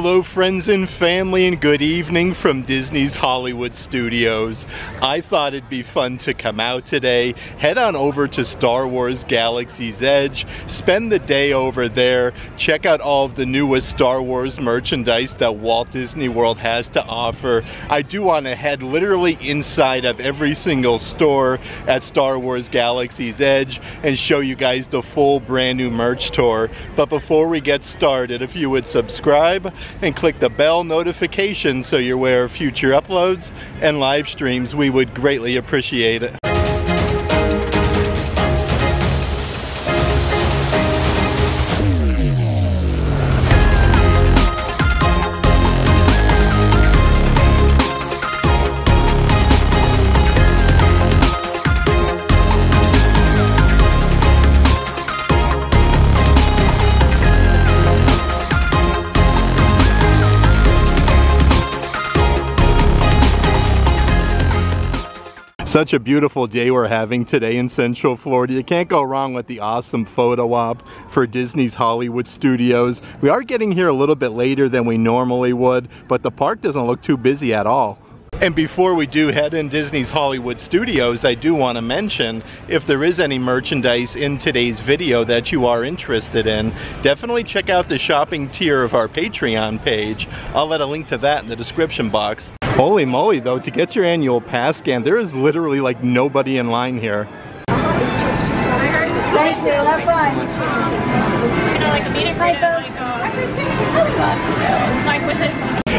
Hello friends and family, and good evening from Disney's Hollywood Studios. I thought it'd be fun to come out today, head on over to Star Wars Galaxy's Edge, spend the day over there, check out all of the newest Star Wars merchandise that Walt Disney World has to offer. I do want to head literally inside of every single store at Star Wars Galaxy's Edge and show you guys the full brand new merch tour. But before we get started, if you would subscribe and click the bell notification so you're aware of future uploads and live streams, we would greatly appreciate it. Such a beautiful day we're having today in Central Florida. You can't go wrong with the awesome photo op for Disney's Hollywood Studios. We are getting here a little bit later than we normally would, but the park doesn't look too busy at all. And before we do head in Disney's Hollywood Studios, I do want to mention, if there is any merchandise in today's video that you are interested in, definitely check out the shopping tier of our Patreon page. I'll let a link to that in the description box. Holy moly though, to get your annual pass scan, there is literally like nobody in line here. Thank you, have fun.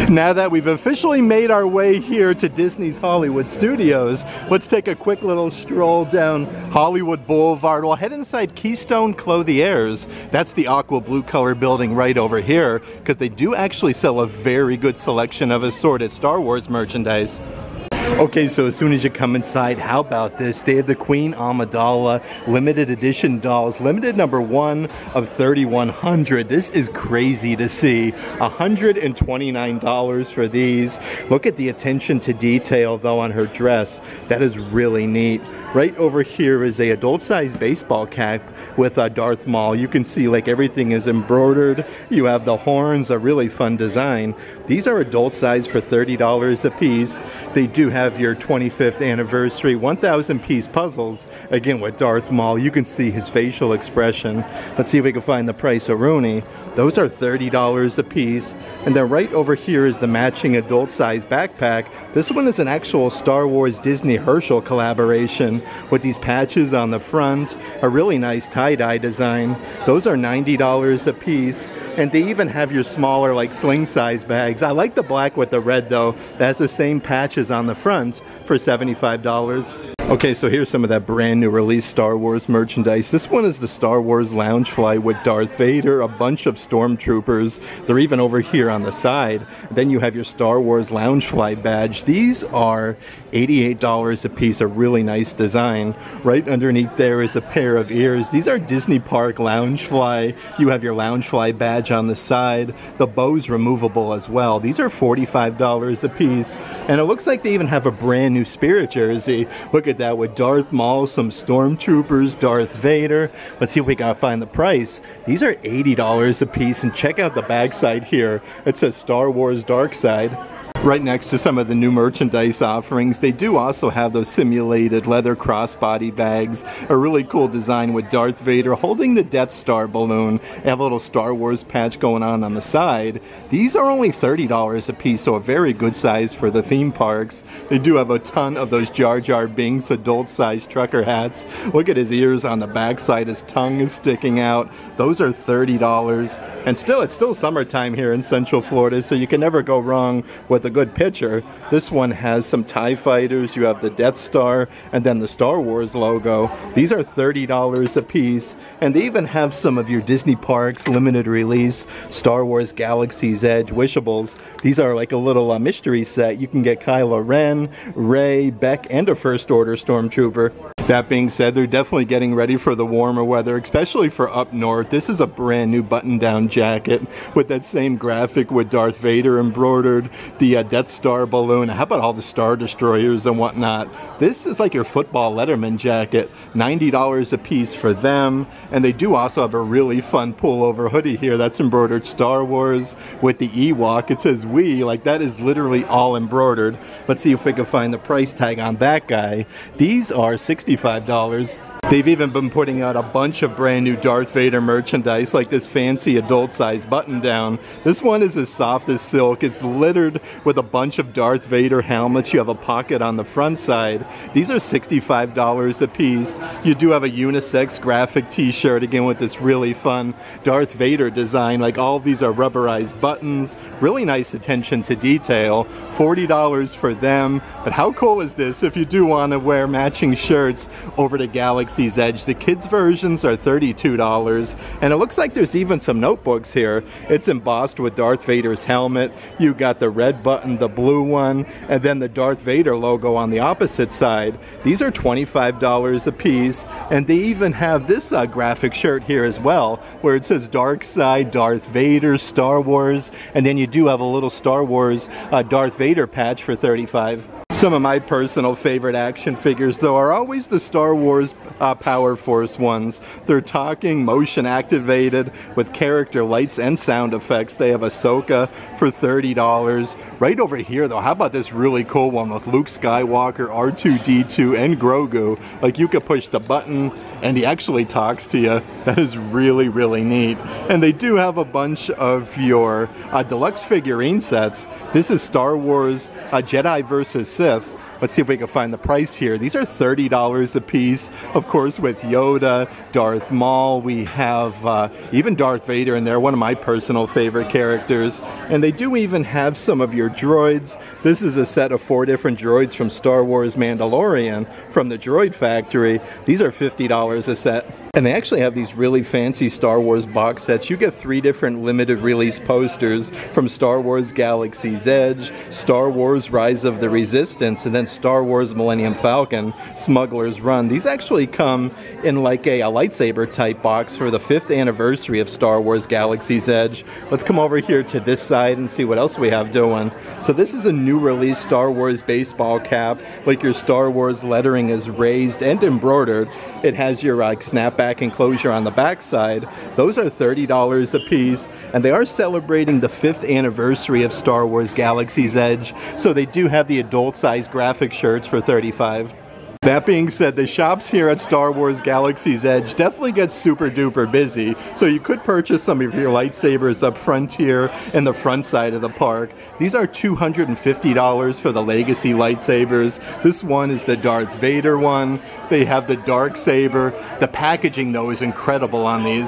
Now that we've officially made our way here to Disney's Hollywood Studios, let's take a quick little stroll down Hollywood Boulevard. We'll head inside Keystone Clothiers. That's the aqua blue color building right over here, because they do actually sell a very good selection of assorted Star Wars merchandise. Okay, so as soon as you come inside, how about this? They have the Queen Amidala limited edition dolls, limited number 1 of 3,100. This is crazy to see. $129 for these. Look at the attention to detail though on her dress. That is really neat. Right over here is a adult-sized baseball cap with a Darth Maul. You can see like everything is embroidered. You have the horns, a really fun design. These are adult size for $30 a piece. They do have your 25th anniversary 1,000 piece puzzles, again with Darth Maul. You can see his facial expression. Let's see if we can find the price of Rooney. Those are $30 a piece. And then right over here is the matching adult size backpack. This one is an actual Star Wars Disney Herschel collaboration with these patches on the front, a really nice tie-dye design. Those are $90 a piece. And they even have your smaller like sling size bags. I like the black with the red though. That has the same patches on the front for $75. Okay, so here's some of that brand new release Star Wars merchandise. This one is the Star Wars Loungefly with Darth Vader, a bunch of stormtroopers. They're even over here on the side. Then you have your Star Wars Loungefly badge. These are $88 a piece, a really nice design. Right underneath there is a pair of ears. These are Disney Park Loungefly. You have your Loungefly badge on the side. The bow's removable as well. These are $45 a piece. And it looks like they even have a brand new Spirit jersey. Look at that with Darth Maul, some stormtroopers, Darth Vader. Let's see if we can find the price. These are $80 a piece, and check out the backside here. It says Star Wars Dark Side. Right next to some of the new merchandise offerings, they do also have those simulated leather crossbody bags. A really cool design with Darth Vader holding the Death Star balloon. They have a little Star Wars patch going on the side. These are only $30 a piece, so a very good size for the theme parks. They do have a ton of those Jar Jar Binks adult-sized trucker hats. Look at his ears on the backside. His tongue is sticking out. Those are $30. And still, it's still summertime here in Central Florida, so you can never go wrong with a good picture. This one has some TIE fighters. You have the Death Star and then the Star Wars logo. These are $30 a piece, and they even have some of your Disney Parks limited release Star Wars Galaxy's Edge wishables. These are like a little mystery set. You can get Kylo Ren, Rey, Beck, and a First Order Stormtrooper. That being said, they're definitely getting ready for the warmer weather, especially for up north. This is a brand new button-down jacket with that same graphic with Darth Vader embroidered, the Death Star balloon. How about all the Star Destroyers and whatnot? This is like your football Letterman jacket. $90 a piece for them. And they do also have a really fun pullover hoodie here that's embroidered Star Wars with the Ewok. It says "we," like that is literally all embroidered. Let's see if we can find the price tag on that guy. These are $65. They've even been putting out a bunch of brand new Darth Vader merchandise, like this fancy adult size button down. This one is as soft as silk. It's littered with a bunch of Darth Vader helmets. You have a pocket on the front side. These are $65 a piece. You do have a unisex graphic t-shirt, again with this really fun Darth Vader design. Like all of these are rubberized buttons. Really nice attention to detail. $40 for them. But how cool is this if you do want to wear matching shirts over to Galaxy's Edge? The kids versions are $32, and it looks like there's even some notebooks here. It's embossed with Darth Vader's helmet. You got the red button, the blue one, and then the Darth Vader logo on the opposite side. These are $25 a piece, and they even have this graphic shirt here as well, where it says Dark Side, Darth Vader, Star Wars, and then you do have a little Star Wars Darth Vader patch for $35. Some of my personal favorite action figures, though, are always the Star Wars Power Force ones. They're talking, motion activated, with character lights and sound effects. They have Ahsoka for $30. Right over here, though, how about this really cool one with Luke Skywalker, R2-D2, and Grogu? Like, you could push the button and he actually talks to you. That is really, really neat. And they do have a bunch of your deluxe figurine sets. This is Star Wars Jedi vs. Sith. Let's see if we can find the price here. These are $30 a piece, of course, with Yoda, Darth Maul. We have even Darth Vader in there, one of my personal favorite characters. And they do even have some of your droids. This is a set of 4 different droids from Star Wars Mandalorian from the Droid Factory. These are $50 a set. And they actually have these really fancy Star Wars box sets. You get 3 different limited release posters from Star Wars Galaxy's Edge, Star Wars Rise of the Resistance, and then Star Wars Millennium Falcon, Smuggler's Run. These actually come in like a lightsaber type box for the 5th anniversary of Star Wars Galaxy's Edge. Let's come over here to this side and see what else we have doing. So this is a new release Star Wars baseball cap. Like your Star Wars lettering is raised and embroidered. It has your snapback enclosure on the back side. Those are $30 a piece, and they are celebrating the 5th anniversary of Star Wars Galaxy's Edge, so they do have the adult size graphic shirts for $35. That being said, the shops here at Star Wars Galaxy's Edge definitely get super duper busy, so you could purchase some of your lightsabers up front here in the front side of the park. These are $250 for the Legacy lightsabers. This one is the Darth Vader one. They have the dark saber. The packaging, though, is incredible on these.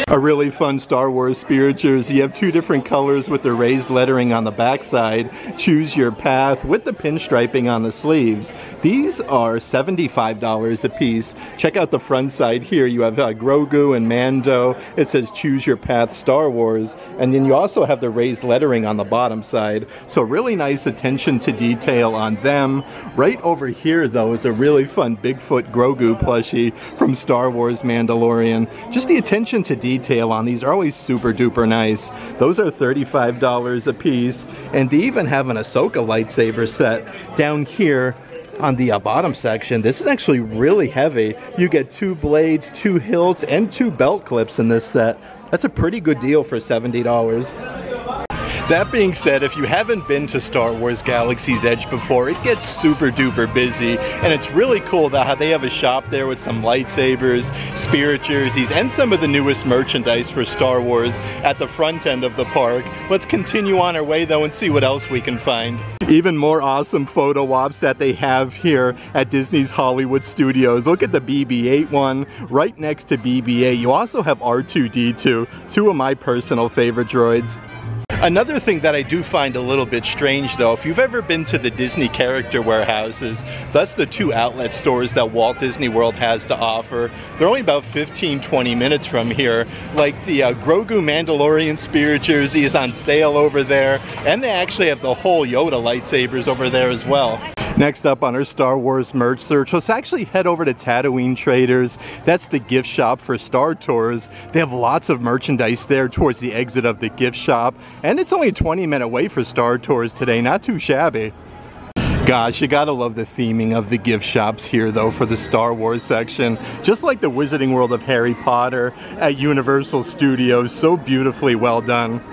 A really fun Star Wars Spirit jersey. You have 2 different colors with the raised lettering on the backside. Choose your path with the pinstriping on the sleeves. These are $75 a piece. Check out the front side here. You have Grogu and Mando. It says Choose Your Path Star Wars. And then you also have the raised lettering on the bottom side. So really nice attention to detail on them. Right over here, though, is a really fun Bigfoot Grogu plushie from Star Wars Mandalorian. Just the attention to detail on these are always super duper nice. Those are $35 a piece, and they even have an Ahsoka lightsaber set down here on the bottom section. This is actually really heavy. You get 2 blades, 2 hilts, and 2 belt clips in this set. That's a pretty good deal for $70. That being said, if you haven't been to Star Wars Galaxy's Edge before, it gets super duper busy, and it's really cool that how they have a shop there with some lightsabers, spirit jerseys, and some of the newest merchandise for Star Wars at the front end of the park. Let's continue on our way though and see what else we can find. Even more awesome photo ops that they have here at Disney's Hollywood Studios. Look at the BB-8 one right next to BB-8. You also have R2-D2, 2 of my personal favorite droids. Another thing that I do find a little bit strange though, if you've ever been to the Disney character warehouses, that's the 2 outlet stores that Walt Disney World has to offer. They're only about 15-20 minutes from here. Like the Grogu Mandalorian Spirit jersey is on sale over there, and they actually have the whole Yoda lightsabers over there as well. Next up on our Star Wars merch search, let's actually head over to Tatooine Traders. That's the gift shop for Star Tours. They have lots of merchandise there towards the exit of the gift shop, and it's only a 20-minute wait for Star Tours today. Not too shabby. Gosh, you gotta love the theming of the gift shops here though for the Star Wars section. Just like the Wizarding World of Harry Potter at Universal Studios, so beautifully well done.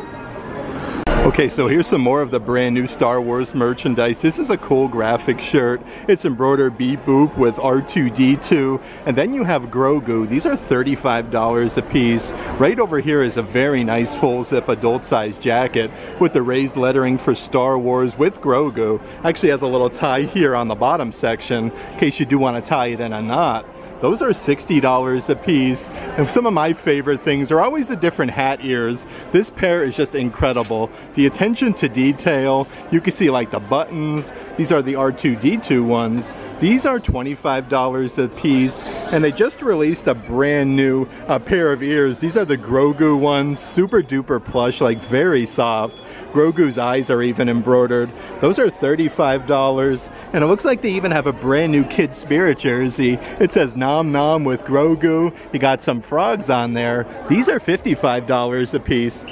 Okay, so here's some more of the brand new Star Wars merchandise. This is a cool graphic shirt. It's embroidered beep boop with R2-D2, and then you have Grogu. These are $35 a piece. Right over here is a very nice full zip adult size jacket with the raised lettering for Star Wars with Grogu. Actually has a little tie here on the bottom section in case you do want to tie it in a knot. Those are $60 a piece. And some of my favorite things are always the different hat ears. This pair is just incredible. The attention to detail, you can see like the buttons. These are the R2-D2 ones. These are $25 a piece, and they just released a brand new pair of ears. These are the Grogu ones, super duper plush, like very soft. Grogu's eyes are even embroidered. Those are $35, and it looks like they even have a brand new Kid Spirit jersey. It says Nom Nom with Grogu. You got some frogs on there. These are $55 a piece.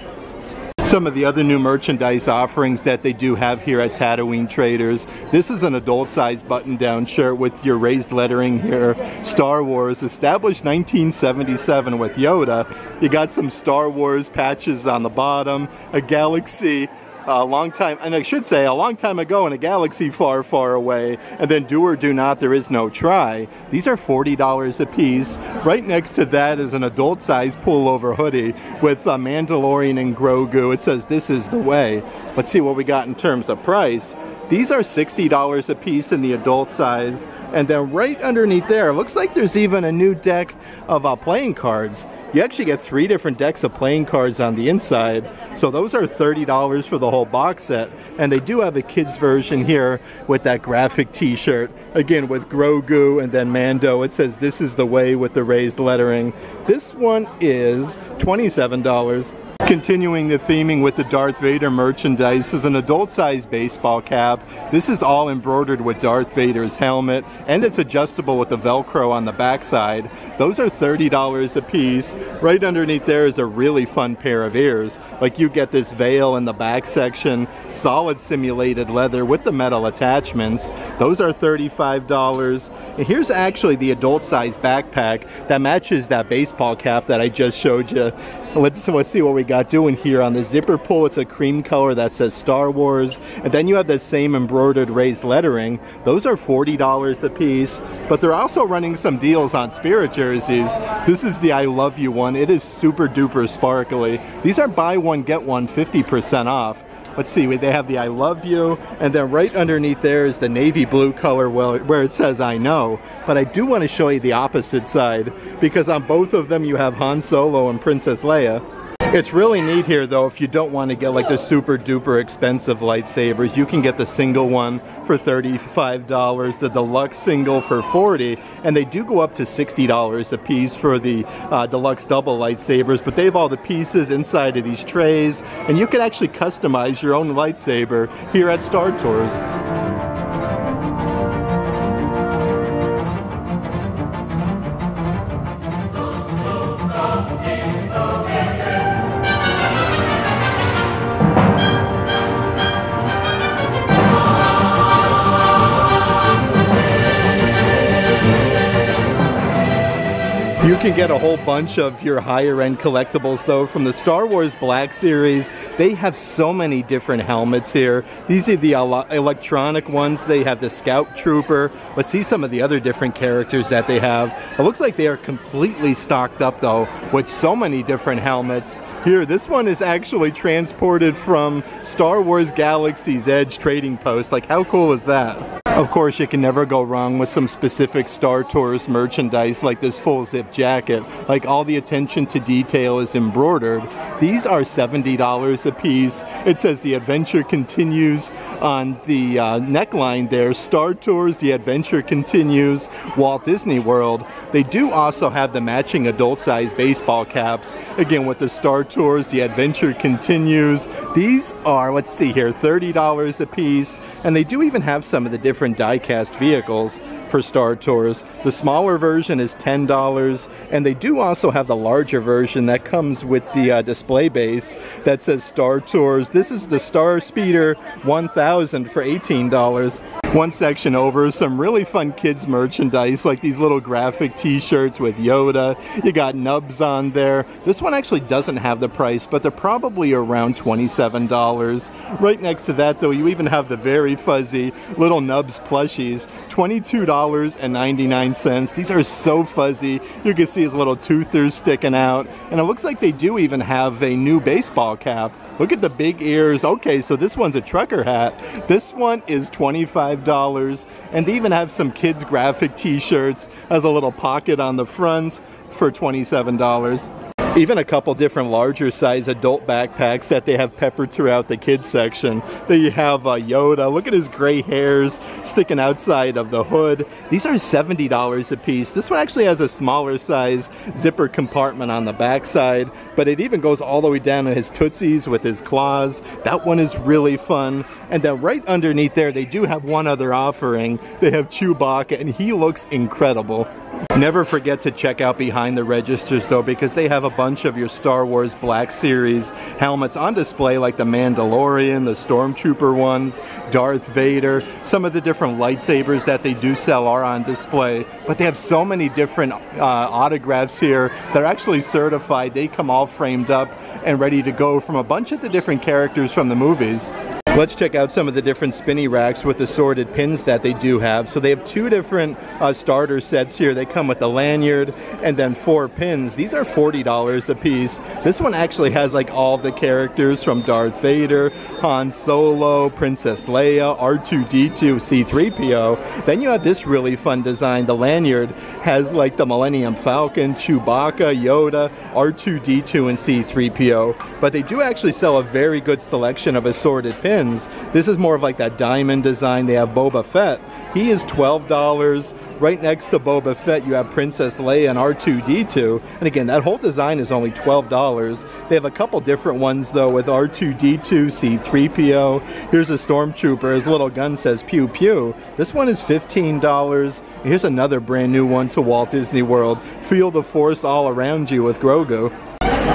Some of the other new merchandise offerings that they do have here at Tatooine Traders. This is an adult size button down shirt with your raised lettering here. Star Wars, established 1977 with Yoda. You got some Star Wars patches on the bottom, a galaxy. A long time ago in a galaxy far, far away, and then do or do not, there is no try. These are $40 a piece. Right next to that is an adult size pullover hoodie with a Mandalorian and Grogu. It says this is the way. Let's see what we got in terms of price. These are $60 a piece in the adult size, and then right underneath there, looks like there's even a new deck of playing cards. You actually get 3 different decks of playing cards on the inside, so those are $30 for the whole box set. And they do have a kids version here with that graphic t-shirt, again with Grogu and then Mando. It says this is the way with the raised lettering. This one is $27. Continuing the theming with the Darth Vader merchandise is an adult-sized baseball cap. This is all embroidered with Darth Vader's helmet, and it's adjustable with the Velcro on the backside. Those are $30 a piece. Right underneath there is a really fun pair of ears. Like you get this veil in the back section, solid simulated leather with the metal attachments. Those are $35. And here's actually the adult-sized backpack that matches that baseball cap that I just showed you. Let's see what we got doing here on the zipper pull. It's a cream color that says Star Wars, and then you have the same embroidered raised lettering. Those are $40 a piece, but they're also running some deals on Spirit jerseys. This is the I Love You one. It is super duper sparkly. These are buy one get one 50% off. Let's see, they have the I Love You, and then right underneath there is the navy blue color where it says I Know. But I do want to show you the opposite side, because on both of them you have Han Solo and Princess Leia. It's really neat here though, if you don't want to get like the super duper expensive lightsabers, you can get the single one for $35, the deluxe single for $40, and they do go up to $60 a piece for the deluxe double lightsabers, but they have all the pieces inside of these trays, and you can actually customize your own lightsaber here at Star Tours. You can get a whole bunch of your higher end collectibles though from the Star Wars Black Series. They have so many different helmets here. These are the electronic ones. They have the Scout Trooper. Let's see some of the other different characters that they have. It looks like they are completely stocked up though with so many different helmets. Here, this one is actually transported from Star Wars Galaxy's Edge trading post. Like, how cool is that? Of course, you can never go wrong with some specific Star Tours merchandise like this full zip jacket. Like, all the attention to detail is embroidered. These are $70 a piece. It says the adventure continues on the neckline there. Star Tours, the adventure continues, Walt Disney World. They do also have the matching adult-sized baseball caps. Again, with the Star Tours, the adventure continues. These are, let's see here, $30 a piece. And they do even have some of the different different die-cast vehicles for Star Tours. The smaller version is $10, and they do also have the larger version that comes with the display base that says Star Tours. This is the Star Speeder 1000 for $18. One section over, some really fun kids merchandise, like these little graphic t-shirts with Yoda. You got Nubs on there. This one actually doesn't have the price, but they're probably around $27. Right next to that, though, you even have the very fuzzy little Nubs plushies, $22.99. These are so fuzzy. You can see his little toothers sticking out. And it looks like they do even have a new baseball cap. Look at the big ears. Okay, so this one's a trucker hat. This one is $25. And they even have some kids graphic t-shirts. Has a little pocket on the front for $27. Even a couple different larger size adult backpacks that they have peppered throughout the kids section. There you have Yoda. Look at his gray hairs sticking outside of the hood. These are $70 a piece. This one actually has a smaller size zipper compartment on the back side, but it even goes all the way down to his tootsies with his claws. That one is really fun. And then right underneath there, they do have one other offering. They have Chewbacca, and he looks incredible. Never forget to check out behind the registers though, because they have a bunch of your Star Wars Black Series helmets on display, like the Mandalorian, the Stormtrooper ones, Darth Vader. Some of the different lightsabers that they do sell are on display, but they have so many different autographs here that are actually certified. They come all framed up and ready to go from a bunch of the different characters from the movies. Let's check out some of the different spinny racks with assorted pins that they do have. So they have two different starter sets here. They come with the lanyard and then 4 pins. These are $40 a piece. This one actually has like all the characters from Darth Vader, Han Solo, Princess Leia, R2-D2, C-3PO. Then you have this really fun design. The lanyard has like the Millennium Falcon, Chewbacca, Yoda, R2-D2, and C-3PO. But they do actually sell a very good selection of assorted pins. This is more of like that diamond design. They have Boba Fett. He is $12. Right next to Boba Fett, you have Princess Leia and R2-D2. And again, that whole design is only $12. They have a couple different ones though with R2-D2, C-3PO. Here's a Stormtrooper. His little gun says pew pew. This one is $15. Here's another brand new one to Walt Disney World. Feel the Force all around you with Grogu.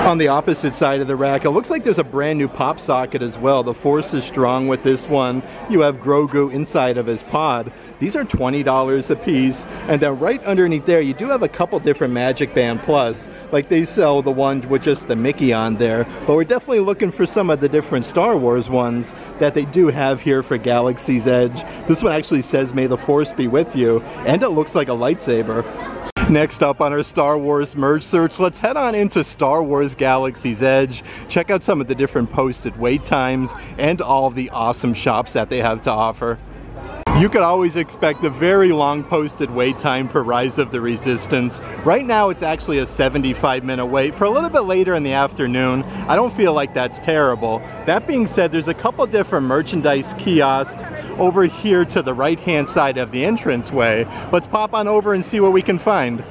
On the opposite side of the rack, it looks like there's a brand new pop socket as well. The Force is strong with this one. You have Grogu inside of his pod. These are $20 a piece. And then right underneath there, you do have a couple different Magic Band Plus. Like they sell the one with just the Mickey on there. But we're definitely looking for some of the different Star Wars ones that they do have here for Galaxy's Edge. This one actually says, "May the Force be with you." And it looks like a lightsaber. Next up on our Star Wars merch search, let's head on into Star Wars Galaxy's Edge. Check out some of the different posted wait times and all of the awesome shops that they have to offer. You could always expect a very long posted wait time for Rise of the Resistance. Right now it's actually a 75-minute wait. For a little bit later in the afternoon, I don't feel like that's terrible. That being said, there's a couple different merchandise kiosks over here to the right-hand side of the entranceway. Let's pop on over and see what we can find.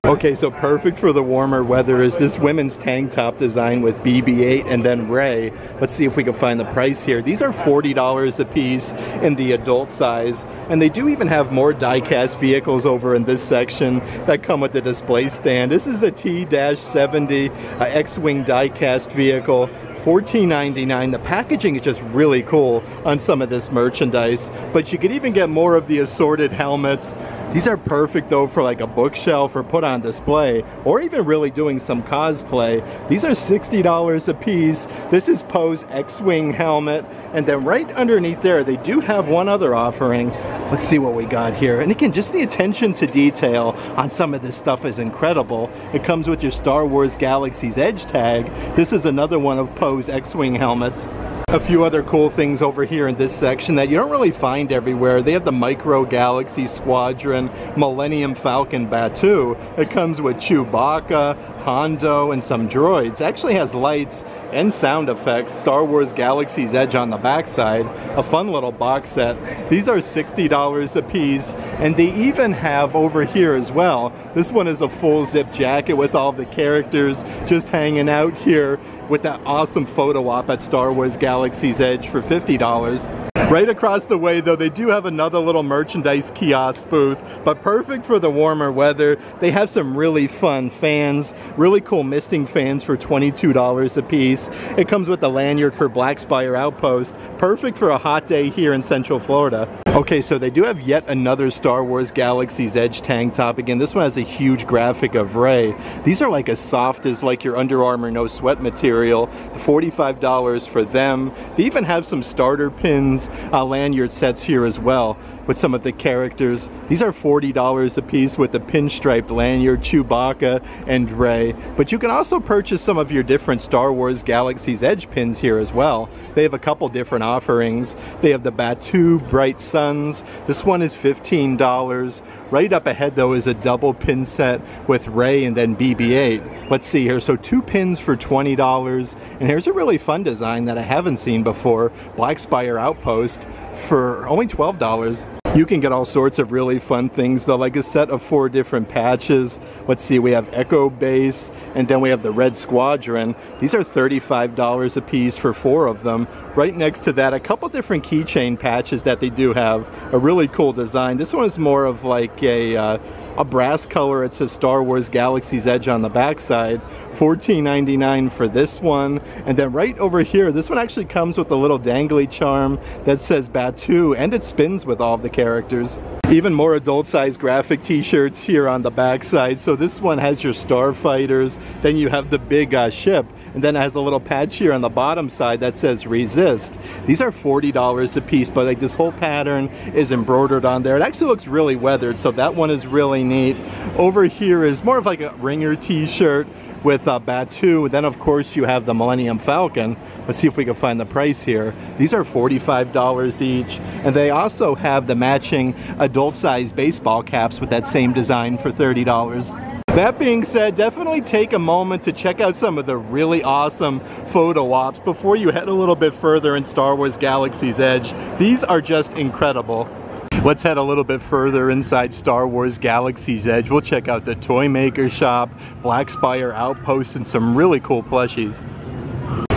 Okay, so perfect for the warmer weather is this women's tank top design with BB-8 and then Rey. Let's see if we can find the price here. These are $40 a piece in the adult size, and they do even have more die-cast vehicles over in this section that come with the display stand. This is the T-70 X-Wing die-cast vehicle. $14.99. The packaging is just really cool on some of this merchandise, but you could even get more of the assorted helmets. These are perfect though for like a bookshelf or put on display, or even really doing some cosplay. These are $60 a piece. This is Poe's X-Wing helmet, and then right underneath there they do have one other offering. Let's see what we got here. And again, just the attention to detail on some of this stuff is incredible. It comes with your Star Wars Galaxy's Edge tag. This is another one of Poe's X-Wing helmets. A few other cool things over here in this section that you don't really find everywhere. They have the Micro Galaxy Squadron Millennium Falcon Batu. It comes with Chewbacca, Hondo, and some droids. It actually has lights and sound effects. Star Wars Galaxy's Edge on the backside. A fun little box set. These are $60 a piece, and they even have over here as well. This one is a full zip jacket with all the characters just hanging out here with that awesome photo op at Star Wars Galaxy's Edge for $50. Right across the way though, they do have another little merchandise kiosk booth, but perfect for the warmer weather. They have some really fun fans, really cool misting fans for $22 a piece. It comes with a lanyard for Black Spire Outpost, perfect for a hot day here in Central Florida. Okay, so they do have yet another Star Wars Galaxy's Edge tank top. Again, this one has a huge graphic of Rey. These are like as soft as like your Under Armour no sweat material. $45 for them. They even have some starter pins, lanyard sets here as well with some of the characters. These are $40 a piece with the pinstriped lanyard, Chewbacca and Rey. But you can also purchase some of your different Star Wars Galaxy's Edge pins here as well. They have a couple different offerings. They have the Batuu Bright Suns. This one is $15. Right up ahead though is a double pin set with Rey and then BB-8. Let's see here, so 2 pins for $20. And here's a really fun design that I haven't seen before, Black Spire Outpost for only $12. You can get all sorts of really fun things though, like a set of 4 different patches. Let's see, we have Echo Base, and then we have the Red Squadron. These are $35 a piece for 4 of them. Right next to that, a couple different keychain patches that they do have. A really cool design. This one is more of like a brass color. It says Star Wars Galaxy's Edge on the backside. $14.99 for this one. And then right over here, this one actually comes with a little dangly charm that says Batuu, and it spins with all of the characters. Even more adult-sized graphic t-shirts here on the backside. So this one has your starfighters, then you have the big ship, and then it has a little patch here on the bottom side that says Resist. These are $40 a piece, but like this whole pattern is embroidered on there. It actually looks really weathered, so that one is really neat. Over here is more of like a ringer t-shirt with Batuu. Then of course you have the Millennium Falcon. Let's see if we can find the price here. These are $45 each, and they also have the matching adult-sized baseball caps with that same design for $30. That being said, definitely take a moment to check out some of the really awesome photo ops before you head a little bit further in Star Wars Galaxy's Edge. These are just incredible. Let's head a little bit further inside Star Wars Galaxy's Edge. We'll check out the Toy Maker Shop, Black Spire Outpost, and some really cool plushies.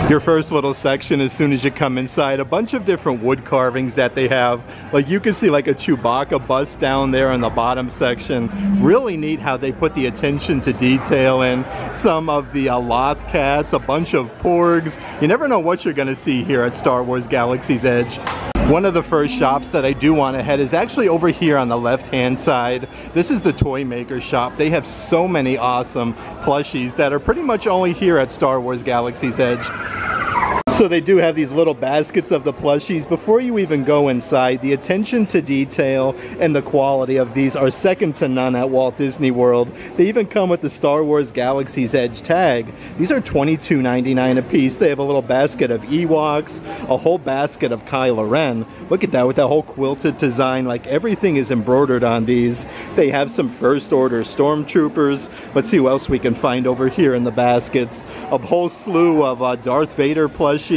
Your first little section, as soon as you come inside, a bunch of different wood carvings that they have. Like you can see like a Chewbacca bust down there in the bottom section. Really neat how they put the attention to detail in. Some of the Loth cats, a bunch of porgs. You never know what you're gonna see here at Star Wars Galaxy's Edge. One of the first shops that I do want to head is actually over here on the left-hand side. This is the Toy Maker Shop. They have so many awesome plushies that are pretty much only here at Star Wars Galaxy's Edge. So they do have these little baskets of the plushies. Before you even go inside, the attention to detail and the quality of these are second to none at Walt Disney World. They even come with the Star Wars Galaxy's Edge tag. These are $22.99 a piece. They have a little basket of Ewoks, a whole basket of Kylo Ren. Look at that with that whole quilted design. Like everything is embroidered on these. They have some First Order Stormtroopers. Let's see what else we can find over here in the baskets. A whole slew of Darth Vader plushies.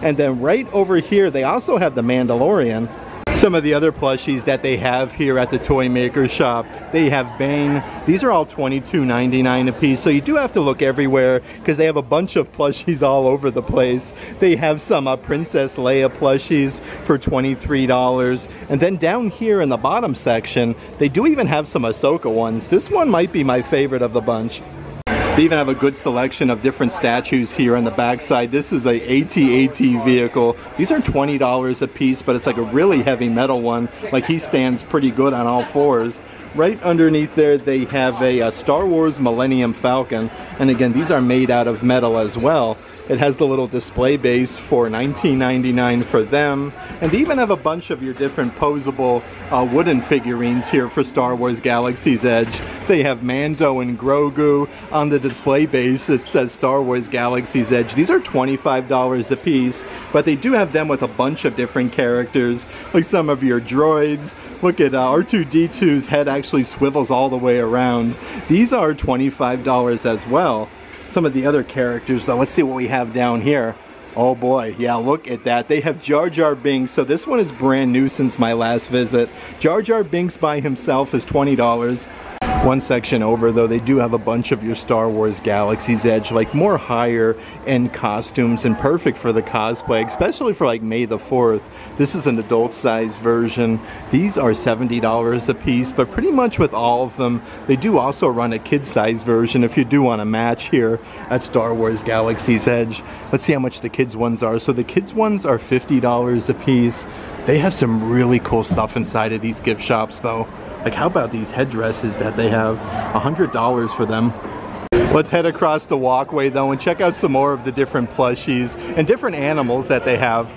And then right over here, they also have the Mandalorian. Some of the other plushies that they have here at the Toy Maker Shop, they have Bane. These are all $22.99 a piece, so you do have to look everywhere because they have a bunch of plushies all over the place. They have some Princess Leia plushies for $23. And then down here in the bottom section, they do even have some Ahsoka ones. This one might be my favorite of the bunch. They even have a good selection of different statues here on the backside. This is a AT-AT vehicle. These are $20 a piece, but it's like a really heavy metal one. Like he stands pretty good on all fours. Right underneath there, they have a Star Wars Millennium Falcon. And again, these are made out of metal as well. It has the little display base for $19.99 for them. And they even have a bunch of your different posable wooden figurines here for Star Wars Galaxy's Edge. They have Mando and Grogu. On the display base, it says Star Wars Galaxy's Edge. These are $25 a piece, but they do have them with a bunch of different characters, like some of your droids. Look at R2-D2's head actually swivels all the way around. These are $25 as well. Some of the other characters though, let's see what we have down here. Oh boy, yeah, look at that. They have Jar Jar Binks. So this one is brand new since my last visit. Jar Jar Binks by himself is $20. One section over though, they do have a bunch of your Star Wars Galaxy's Edge, like more higher end costumes and perfect for the cosplay, especially for like May the 4th. This is an adult size version. These are $70 a piece, but pretty much with all of them, they do also run a kid size version if you do want to match here at Star Wars Galaxy's Edge. Let's see how much the kids ones are. So the kids ones are $50 a piece. They have some really cool stuff inside of these gift shops though. Like how about these headdresses that they have? $100 for them. Let's head across the walkway though and check out some more of the different plushies and different animals that they have.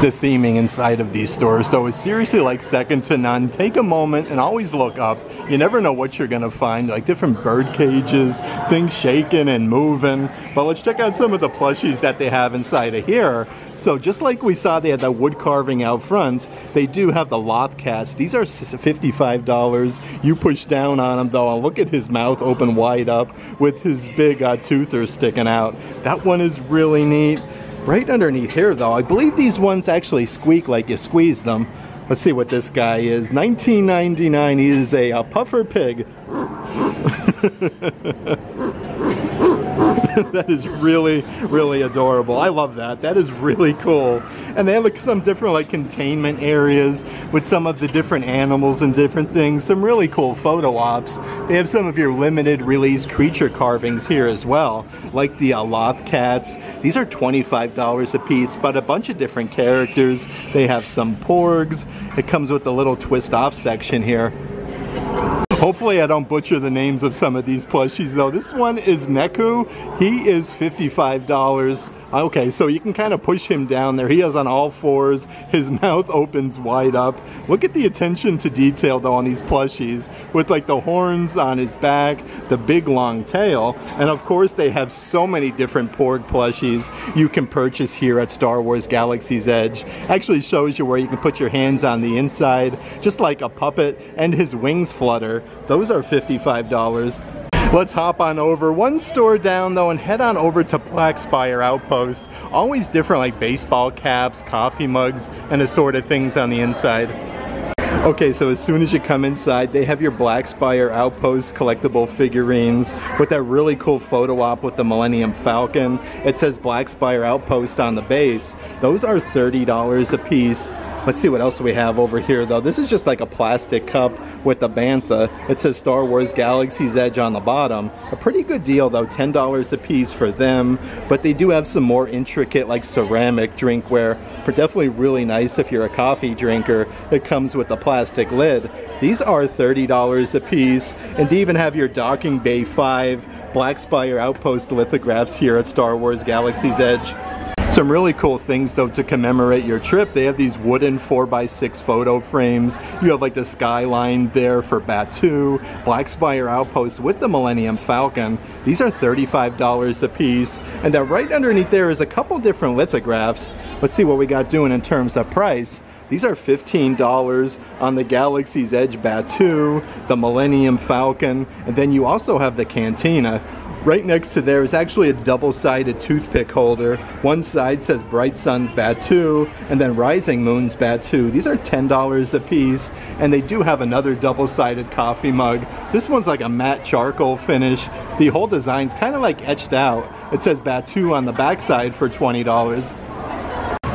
The theming inside of these stores though is seriously like second to none. Take a moment and always look up. You never know what you're gonna find, like different bird cages, things shaking and moving. But let's check out some of the plushies that they have inside of here. So just like we saw they had that wood carving out front, they do have the Loth cats. These are $55. You push down on him though and look at his mouth open wide up with his big toother sticking out. That one is really neat. Right underneath here though, I believe these ones actually squeak like you squeeze them. Let's see what this guy is. $19.99. He is a puffer pig. That is really, really adorable. I love that. That is really cool. And they have like some different like containment areas with some of the different animals and different things. Some really cool photo ops. They have some of your limited release creature carvings here as well, like the Loth cats. These are $25 a piece, but a bunch of different characters. They have some porgs. It comes with a little twist off section here. Hopefully I don't butcher the names of some of these plushies though. This one is Neku. He is $55. Okay, so you can kind of push him down there. He is on all fours. His mouth opens wide up. Look at the attention to detail though on these plushies with like the horns on his back, the big long tail, and of course they have so many different Porg plushies you can purchase here at Star Wars Galaxy's Edge. Actually shows you where you can put your hands on the inside, just like a puppet, and his wings flutter. Those are $55. Let's hop on over one store down though and head on over to Black Spire Outpost. Always different like baseball caps, coffee mugs, and assorted things on the inside. Okay, so as soon as you come inside, they have your Black Spire Outpost collectible figurines with that really cool photo op with the Millennium Falcon. It says Black Spire Outpost on the base. Those are $30 a piece. Let's see what else we have over here though. This is just like a plastic cup with the bantha. It says Star Wars Galaxy's Edge on the bottom. A pretty good deal though, $10 a piece for them. But they do have some more intricate like ceramic drinkware. Definitely really nice if you're a coffee drinker. It comes with a plastic lid. These are $30 a piece. And they even have your Docking Bay 5 Black Spire Outpost lithographs here at Star Wars Galaxy's Edge. Some really cool things though to commemorate your trip. They have these wooden 4x6 photo frames. You have like the skyline there for Batuu, Black Spire Outpost with the Millennium Falcon. These are $35 a piece. And then right underneath there is a couple different lithographs. Let's see what we got doing in terms of price. These are $15 on the Galaxy's Edge Batuu, the Millennium Falcon, and then you also have the Cantina. Right next to there is actually a double-sided toothpick holder. One side says Bright Sun's Batuu, and then Rising Moon's Batuu. These are $10 a piece, and they do have another double-sided coffee mug. This one's like a matte charcoal finish. The whole design's kind of like etched out. It says Batuu on the backside for $20.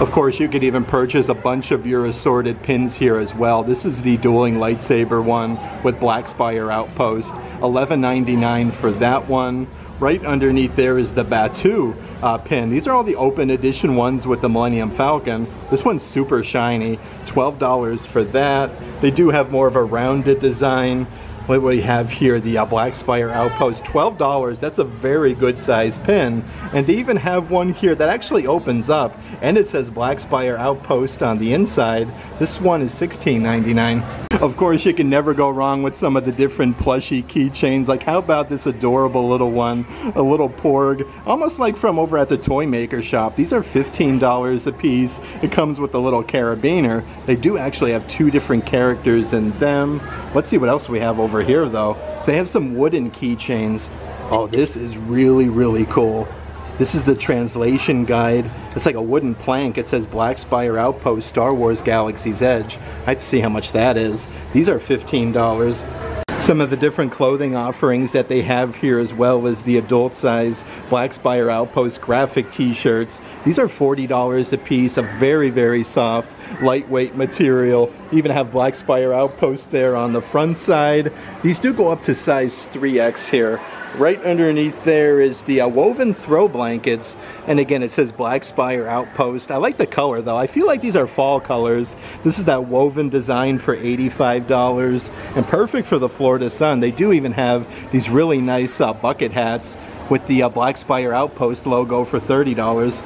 Of course, you could even purchase a bunch of your assorted pins here as well. This is the dueling lightsaber one with Black Spire Outpost. $11.99 for that one. Right underneath there is the Batuu pin. These are all the open edition ones with the Millennium Falcon. This one's super shiny. $12 for that. They do have more of a rounded design. What we have here, the Black Spire Outpost, $12. That's a very good size pin. And they even have one here that actually opens up, and it says Black Spire Outpost on the inside. This one is $16.99. Of course, you can never go wrong with some of the different plushy keychains. Like how about this adorable little one, a little Porg, almost like from over at the Toy Maker shop. These are $15 a piece. It comes with a little carabiner. They do actually have two different characters in them. Let's see what else we have over here though. So they have some wooden keychains. Oh, this is really, really cool. This is the translation guide. It's like a wooden plank. It says Black Spire Outpost, Star Wars Galaxy's Edge. I'd see how much that is. These are $15. Some of the different clothing offerings that they have here, as well as the adult size Black Spire Outpost graphic t-shirts. These are $40 a piece, a very, very soft, lightweight material. Even have Black Spire Outpost there on the front side. These do go up to size 3X here. Right underneath there is the woven throw blankets, and again it says Black Spire Outpost. I like the color though. I feel like these are fall colors. This is that woven design for $85 and perfect for the Florida sun. They do even have these really nice bucket hats with the Black Spire Outpost logo for $30.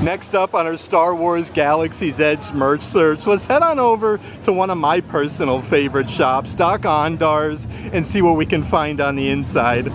Next up on our Star Wars Galaxy's Edge merch search, let's head on over to one of my personal favorite shops, Doc Ondar's, and see what we can find on the inside.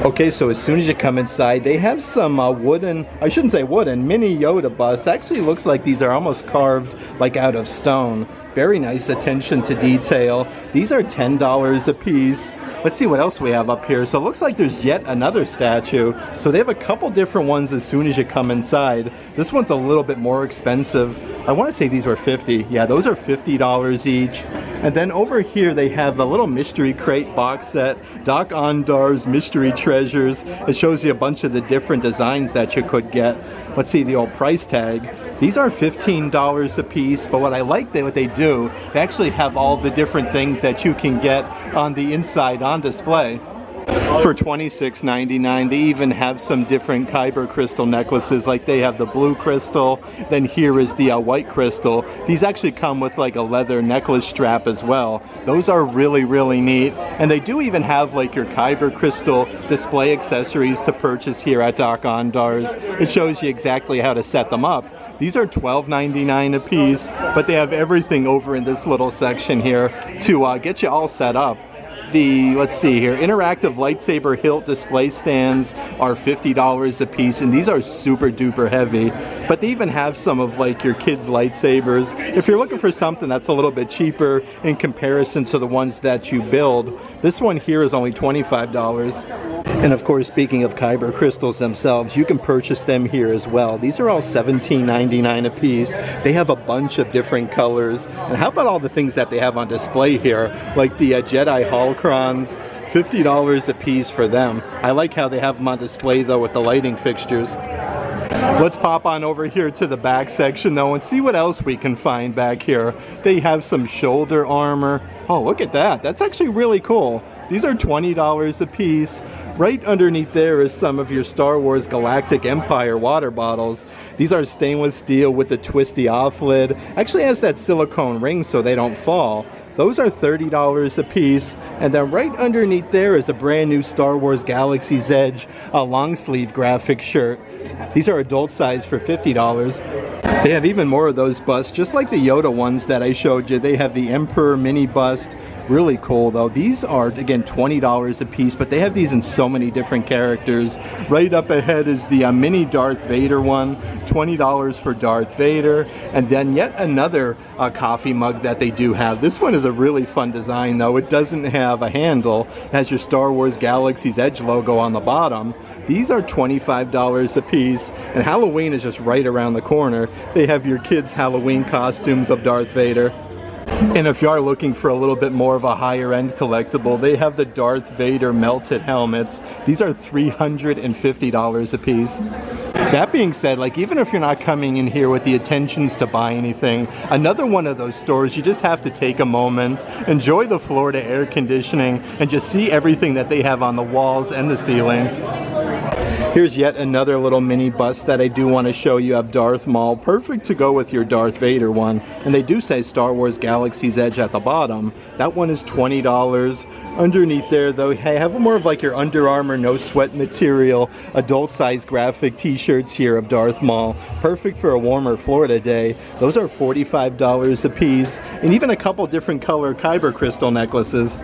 Okay, so as soon as you come inside, they have some wooden, I shouldn't say wooden, mini Yoda busts. Actually looks like these are almost carved like out of stone. Very nice attention to detail. These are $10 a piece. Let's see what else we have up here. So it looks like there's yet another statue. So they have a couple different ones as soon as you come inside. This one's a little bit more expensive. I want to say these were $50. Yeah, those are $50 each. And then over here they have a little mystery crate box set, Doc Ondar's Mystery Treasures. It shows you a bunch of the different designs that you could get. Let's see the old price tag. These are $15 a piece, but what I like what they do, they actually have all the different things that you can get on the inside on display. For $26.99, they even have some different Kyber crystal necklaces, like they have the blue crystal, then here is the white crystal. These actually come with like a leather necklace strap as well. Those are really, really neat. And they do even have like your Kyber crystal display accessories to purchase here at Doc Ondar's. It shows you exactly how to set them up. These are $12.99 a piece, but they have everything over in this little section here to get you all set up. Let's see here, interactive lightsaber hilt display stands are $50 a piece, and these are super duper heavy. But they even have some of like your kids' lightsabers. If you're looking for something that's a little bit cheaper in comparison to the ones that you build, this one here is only $25. And of course, speaking of Kyber crystals themselves, you can purchase them here as well. These are all $17.99 a piece. They have a bunch of different colors. And how about all the things that they have on display here, like the Jedi holocrons, $50 a piece for them. I like how they have them on display though with the lighting fixtures. Let's pop on over here to the back section though and see what else we can find back here. They have some shoulder armor. Oh, look at that. That's actually really cool. These are $20 a piece. Right underneath there is some of your Star Wars Galactic Empire water bottles. These are stainless steel with the twisty off lid. Actually has that silicone ring so they don't fall. Those are $30 a piece. And then right underneath there is a brand new Star Wars Galaxy's Edge long sleeve graphic shirt. These are adult size for $50. They have even more of those busts, just like the Yoda ones that I showed you. They have the Emperor mini bust. Really cool though. These are again $20 a piece, but they have these in so many different characters. Right up ahead is the mini Darth Vader one, $20 for Darth Vader. And then yet another coffee mug that they do have. This one is a really fun design though. It doesn't have a handle. It has your Star Wars Galaxy's Edge logo on the bottom. These are $25 a piece, and Halloween is just right around the corner. They have your kids' Halloween costumes of Darth Vader. And if you are looking for a little bit more of a higher end collectible, they have the Darth Vader melted helmets. These are $350 a piece. That being said, like even if you're not coming in here with the intentions to buy anything, another one of those stores, you just have to take a moment, enjoy the Florida air conditioning, and just see everything that they have on the walls and the ceiling. Here's yet another little mini bust that I do want to show you of Darth Maul. Perfect to go with your Darth Vader one. And they do say Star Wars Galaxy's Edge at the bottom. That one is $20. Underneath there though, hey, have more of like your Under Armour no sweat material, adult size graphic t-shirts here of Darth Maul. Perfect for a warmer Florida day. Those are $45 a piece. And even a couple different color Kyber crystal necklaces.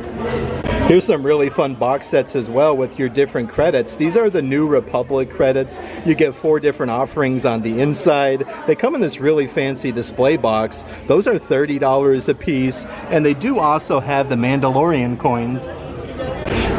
Here's some really fun box sets as well with your different credits. These are the New Republic credits. You get 4 different offerings on the inside. They come in this really fancy display box. Those are $30 a piece. And they do also have the Mandalorian coins.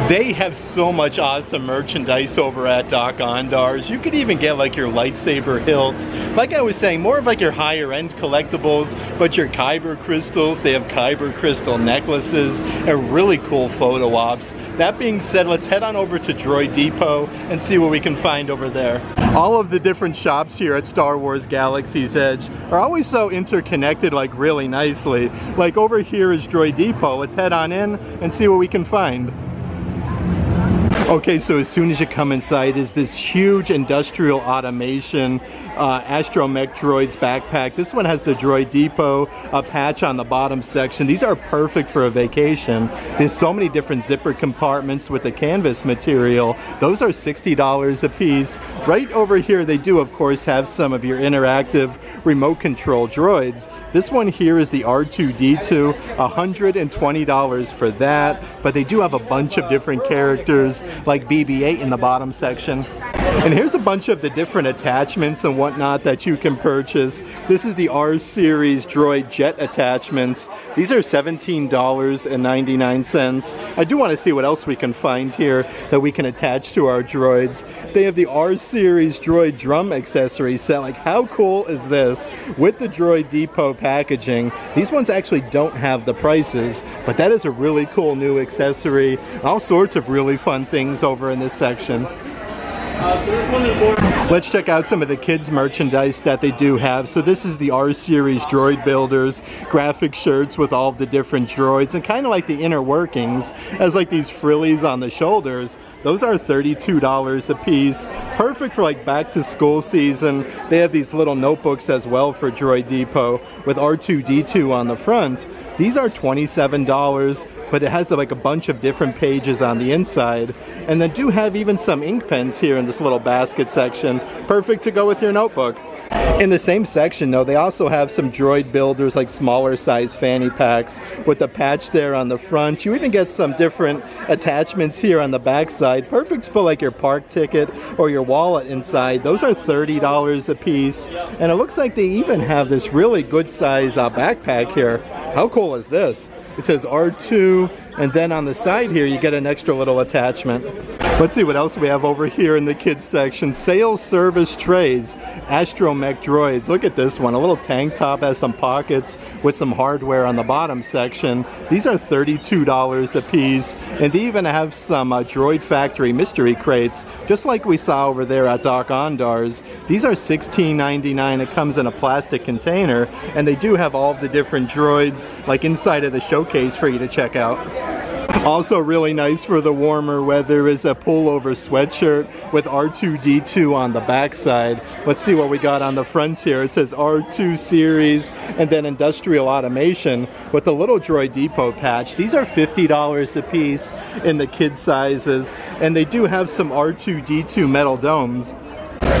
They have so much awesome merchandise over at Doc Ondar's. You could even get like your lightsaber hilts. Like I was saying, more of like your higher end collectibles, but your Kyber crystals. They have Kyber crystal necklaces and really cool photo ops. That being said, let's head on over to Droid Depot and see what we can find over there. All of the different shops here at Star Wars Galaxy's Edge are always so interconnected, like really nicely. Like over here is Droid Depot. Let's head on in and see what we can find. Okay, so as soon as you come inside is this huge industrial automation astromech droids backpack. This one has the Droid Depot patch on the bottom section. These are perfect for a vacation. There's so many different zipper compartments with the canvas material. Those are $60 a piece. Right over here they do of course have some of your interactive remote control droids. This one here is the R2-D2, $120 for that, but they do have a bunch of different characters like BB-8 in the bottom section. And here's a bunch of the different attachments and whatnot that you can purchase. This is the R-Series droid jet attachments. These are $17.99. I do want to see what else we can find here that we can attach to our droids. They have the R-Series droid drum accessory set. Like, how cool is this? With the Droid Depot packaging. These ones actually don't have the prices, but that is a really cool new accessory. All sorts of really fun things over in this section. Let's check out some of the kids merchandise that they do have. So this is the R-Series droid builders, graphic shirts with all of the different droids and kind of like the inner workings as like these frillies on the shoulders. Those are $32 a piece. Perfect for like back to school season. They have these little notebooks as well for Droid Depot with R2-D2 on the front. These are $27. But it has like a bunch of different pages on the inside. And they do have even some ink pens here in this little basket section. Perfect to go with your notebook. In the same section though, they also have some droid builders like smaller size fanny packs with the patch there on the front. You even get some different attachments here on the back side. Perfect to put like your park ticket or your wallet inside. Those are $30 a piece. And it looks like they even have this really good size backpack here. How cool is this? It says R2, and then on the side here you get an extra little attachment. Let's see what else we have over here in the kids section. Sales service trays, astromech droids. Look at this one, a little tank top, has some pockets with some hardware on the bottom section. These are $32 a piece, and they even have some Droid Factory mystery crates, just like we saw over there at Doc Ondar's. These are $16.99. It comes in a plastic container, and they do have all of the different droids like inside of the showcase for you to check out. Also really nice for the warmer weather is a pullover sweatshirt with R2-D2 on the back side. Let's see what we got on the front here. It says R2 series and then industrial automation with the little Droid Depot patch. These are $50 a piece in the kid sizes, and they do have some R2-D2 metal domes.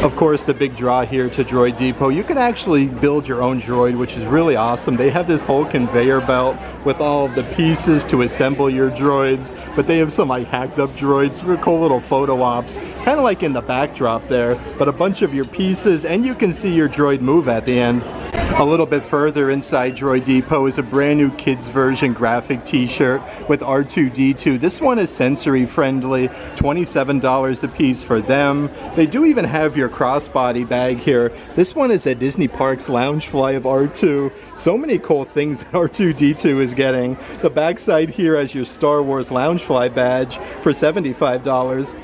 Of course, the big draw here to Droid Depot, you can actually build your own droid, which is really awesome. They have this whole conveyor belt with all of the pieces to assemble your droids, but they have some like hacked up droids for cool little photo ops, kind of like in the backdrop there, but a bunch of your pieces, and you can see your droid move at the end. A little bit further inside Droid Depot is a brand new kids version graphic t-shirt with R2-D2. This one is sensory friendly, $27 a piece for them. They do even have your crossbody bag here. This one is a Disney Parks Loungefly of R2. So many cool things that R2-D2 is getting. The backside here has your Star Wars Loungefly badge for $75.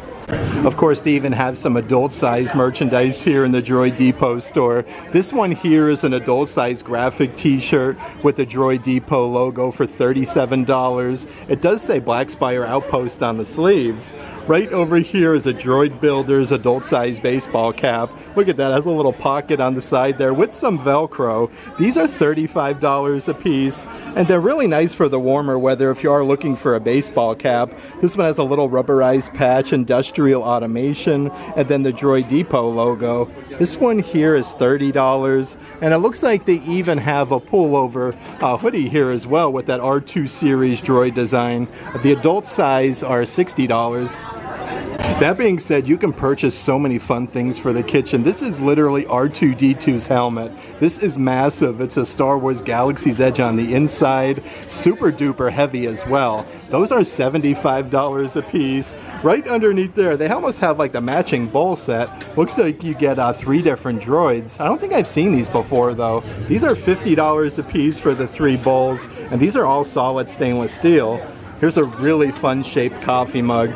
Of course, they even have some adult-sized merchandise here in the Droid Depot store. This one here is an adult-sized graphic t-shirt with the Droid Depot logo for $37. It does say Black Spire Outpost on the sleeves. Right over here is a Droid Builders adult-sized baseball cap. Look at that, it has a little pocket on the side there with some Velcro. These are $35 a piece, and they're really nice for the warmer weather if you are looking for a baseball cap. This one has a little rubberized patch, industrial automation, and then the Droid Depot logo. This one here is $30, and it looks like they even have a pullover hoodie here as well with that R2 series droid design. The adult size are $60. That being said, you can purchase so many fun things for the kitchen. This is literally R2-D2's helmet. This is massive. It's a Star Wars Galaxy's Edge on the inside. Super duper heavy as well. Those are $75 a piece. Right underneath there, they almost have like the matching bowl set. Looks like you get 3 different droids. I don't think I've seen these before though. These are $50 a piece for the 3 bowls, and these are all solid stainless steel. Here's a really fun shaped coffee mug.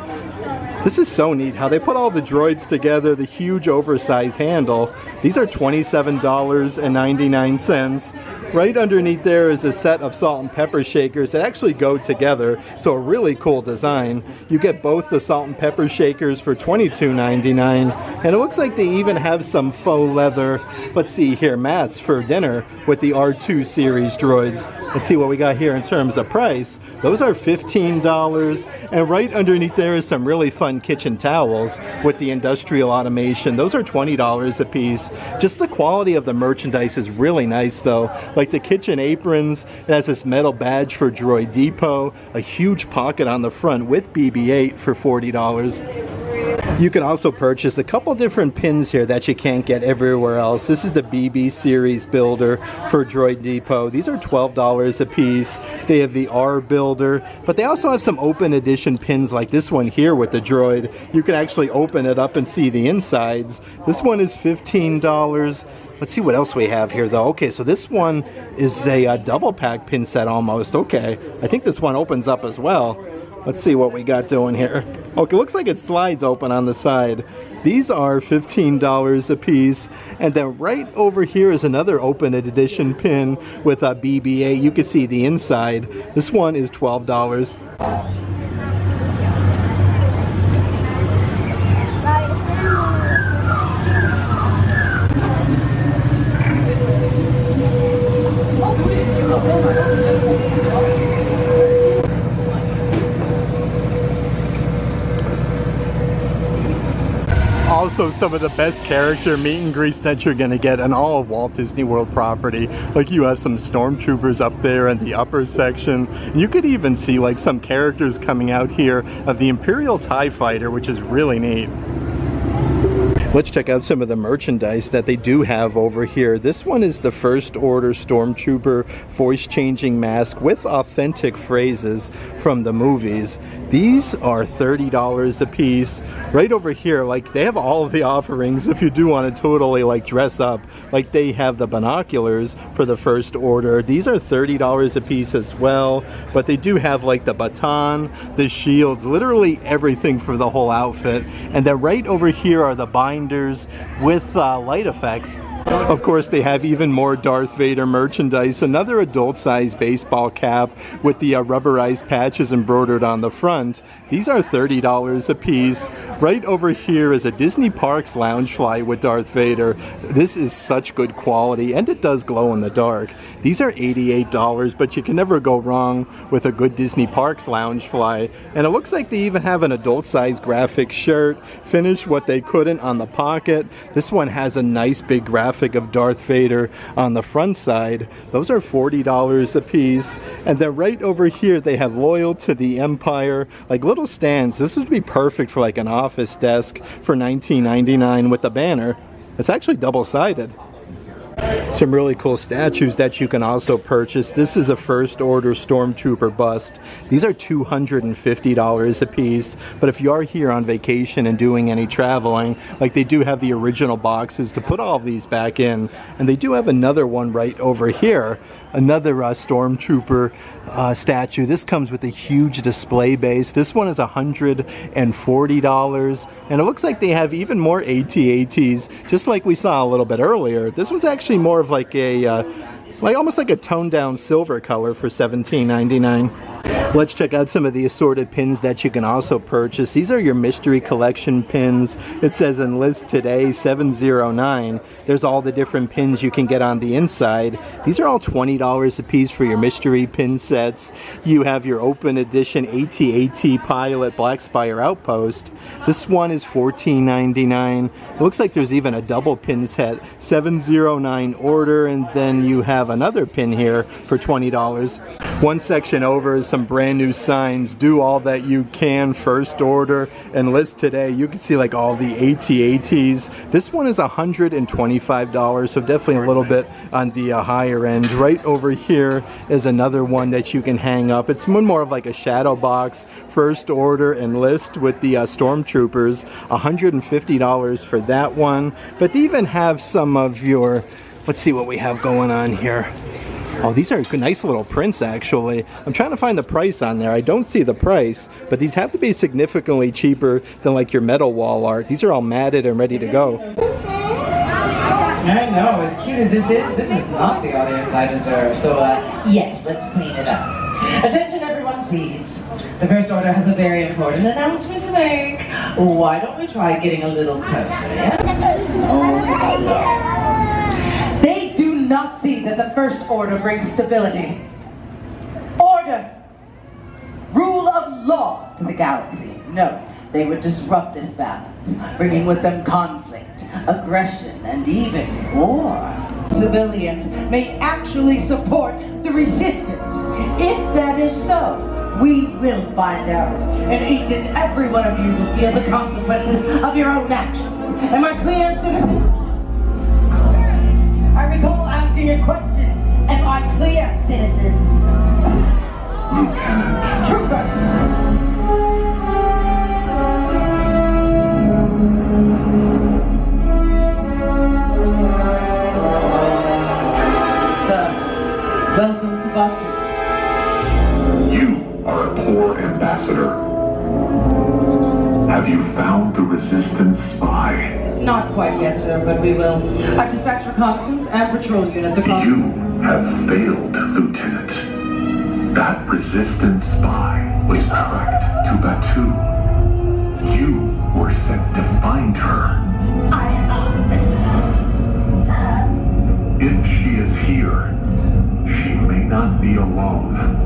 This is so neat how they put all the droids together, the huge oversized handle. These are $27.99. Right underneath there is a set of salt and pepper shakers that actually go together, so a really cool design. You get both the salt and pepper shakers for $22.99, and it looks like they even have some faux leather, let's see here, mats for dinner with the R2 series droids. Let's see what we got here in terms of price. Those are $15, and right underneath there is some really fun kitchen towels with the industrial automation. Those are $20 a piece. Just the quality of the merchandise is really nice though. Like the kitchen aprons, it has this metal badge for Droid Depot, a huge pocket on the front with BB-8 for $40. You can also purchase a couple different pins here that you can't get everywhere else. This is the BB series builder for Droid Depot. These are $12 a piece. They have the R builder, but they also have some open edition pins like this one here with the droid. You can actually open it up and see the insides. This one is $15. Let's see what else we have here though. Okay, so this one is a double pack pin set almost. Okay, I think this one opens up as well. Let's see what we got doing here. Okay, looks like it slides open on the side. These are $15 a piece. And then right over here is another open edition pin with a BB-8. You can see the inside. This one is $12. Also, some of the best character meet and greets that you're gonna get on all of Walt Disney World property. Like you have some stormtroopers up there in the upper section. You could even see like some characters coming out here of the Imperial TIE Fighter, which is really neat. Let's check out some of the merchandise that they do have over here. This one is the First Order Stormtrooper voice-changing mask with authentic phrases from the movies. These are $30 a piece. Right over here, like they have all of the offerings if you do want to totally like dress up. Like they have the binoculars for the First Order. These are $30 a piece as well. But they do have like the baton, the shields, literally everything for the whole outfit. And then right over here are the binders with light effects. Of course, they have even more Darth Vader merchandise. Another adult-sized baseball cap with the rubberized patches embroidered on the front. These are $30 a piece. Right over here is a Disney Parks Loungefly with Darth Vader. This is such good quality, and it does glow in the dark. These are $88, but you can never go wrong with a good Disney Parks Loungefly. And it looks like they even have an adult-sized graphic shirt. Finished what they couldn't on the pocket. This one has a nice big graphic of Darth Vader on the front side. Those are $40 a piece. And then right over here they have Loyal to the Empire, like little stands. This would be perfect for like an office desk for $19.99 with a banner. It's actually double-sided. Some really cool statues that you can also purchase. This is a First Order Stormtrooper bust. These are $250 a piece, but if you are here on vacation and doing any traveling, like they do have the original boxes to put all of these back in, and they do have another one right over here, another Stormtrooper statue. This comes with a huge display base. This one is $140, and it looks like they have even more AT-ATs, just like we saw a little bit earlier. This one's actually more of like a almost like a toned down silver color for $17.99. Let's check out some of the assorted pins that you can also purchase. These are your mystery collection pins. It says enlist today 709. There's all the different pins you can get on the inside. These are all $20 a piece for your mystery pin sets. You have your open edition AT-AT Pilot Black Spire Outpost. This one is $14.99. It looks like there's even a double pin set, 709 order, and then you have another pin here for $20. One section over is some brand new signs. Do all that you can, first order, and list today. You can see like all the AT-ATs. This one is $125, so definitely a little bit on the higher end. Right over here is another one that you can hang up. It's more of like a shadow box, first order and list with the stormtroopers. $150 for that one. But they even have some of your, let's see what we have going on here. Oh, these are nice little prints, actually. I'm trying to find the price on there. I don't see the price, but these have to be significantly cheaper than like your metal wall art. These are all matted and ready to go. I know, as cute as this is not the audience I deserve. So, yes, let's clean it up. Attention, everyone, please. The first order has a very important announcement to make. Why don't we try getting a little closer, yeah? Oh, they do not see that the first order brings stability, order, rule of law to the galaxy. No, they would disrupt this balance, bringing with them conflict, aggression, and even war. Civilians may actually support the resistance. If that is so, we will find out. And each and every one of you will feel the consequences of your own actions. Am I clear, citizens? I recall asking a question. Am I clear, citizens? Lieutenant. Troopers! Sir, welcome to Batu. You are a poor ambassador. Have you found the resistance spy? Not quite yet, sir, but we will. I've dispatched reconnaissance and patrol units across... You have failed, Lieutenant. That resistance spy was tracked to Batu. You were sent to find her. If she is here, she may not be alone.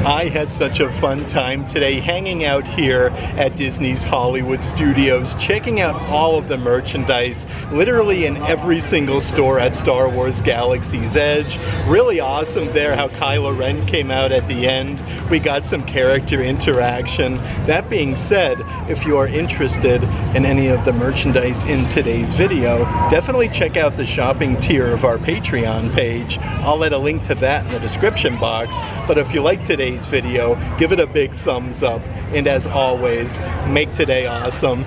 I had such a fun time today hanging out here at Disney's Hollywood Studios, checking out all of the merchandise, literally in every single store at Star Wars Galaxy's Edge. Really awesome there how Kylo Ren came out at the end. We got some character interaction. That being said, if you are interested in any of the merchandise in today's video, definitely check out the shopping tier of our Patreon page. I'll let a link to that in the description box. But if you like today's video, give it a big thumbs up. And as always, make today awesome.